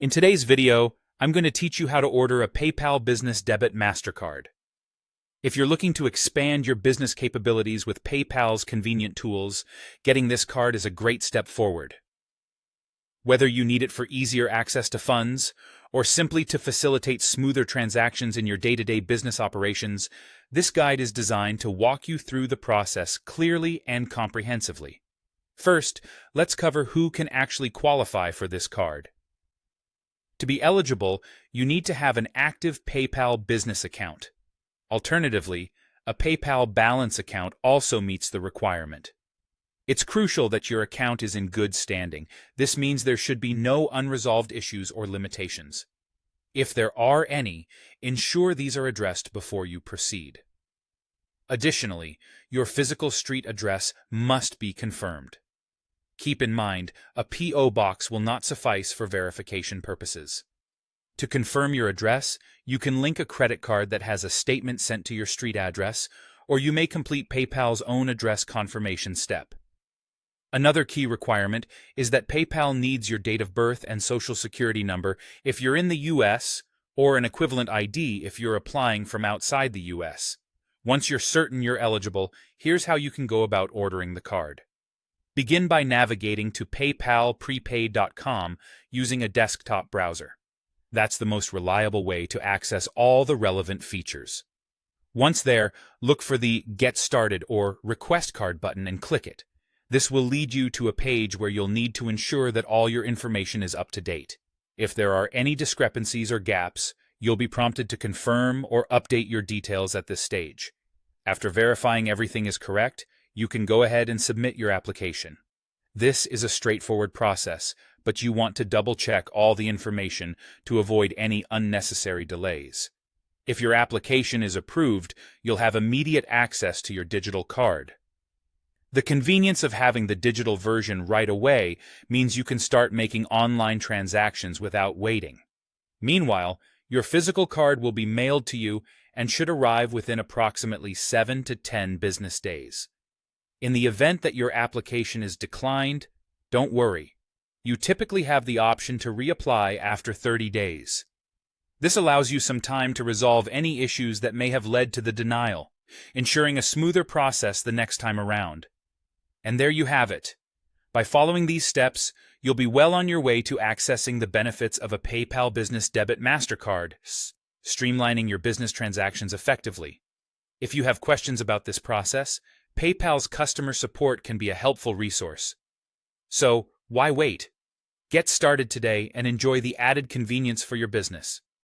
In today's video, I'm going to teach you how to order a PayPal Business Debit MasterCard. If you're looking to expand your business capabilities with PayPal's convenient tools, getting this card is a great step forward. Whether you need it for easier access to funds, or simply to facilitate smoother transactions in your day-to-day business operations, this guide is designed to walk you through the process clearly and comprehensively. First, let's cover who can actually qualify for this card. To be eligible, you need to have an active PayPal business account. Alternatively, a PayPal balance account also meets the requirement. It's crucial that your account is in good standing. This means there should be no unresolved issues or limitations. If there are any, ensure these are addressed before you proceed. Additionally, your physical street address must be confirmed. Keep in mind, a P.O. box will not suffice for verification purposes. To confirm your address, you can link a credit card that has a statement sent to your street address, or you may complete PayPal's own address confirmation step. Another key requirement is that PayPal needs your date of birth and social security number if you're in the U.S., or an equivalent ID if you're applying from outside the U.S. Once you're certain you're eligible, here's how you can go about ordering the card. Begin by navigating to paypalprepaid.com using a desktop browser. That's the most reliable way to access all the relevant features. Once there, look for the Get Started or Request Card button and click it. This will lead you to a page where you'll need to ensure that all your information is up to date. If there are any discrepancies or gaps, you'll be prompted to confirm or update your details at this stage. After verifying everything is correct, you can go ahead and submit your application. This is a straightforward process, but you want to double-check all the information to avoid any unnecessary delays. If your application is approved, you'll have immediate access to your digital card. The convenience of having the digital version right away means you can start making online transactions without waiting. Meanwhile, your physical card will be mailed to you and should arrive within approximately 7 to 10 business days. In the event that your application is declined, don't worry. You typically have the option to reapply after 30 days. This allows you some time to resolve any issues that may have led to the denial, ensuring a smoother process the next time around. And there you have it. By following these steps, you'll be well on your way to accessing the benefits of a PayPal Business Debit MasterCard, streamlining your business transactions effectively. If you have questions about this process, PayPal's customer support can be a helpful resource. So, why wait? Get started today and enjoy the added convenience for your business.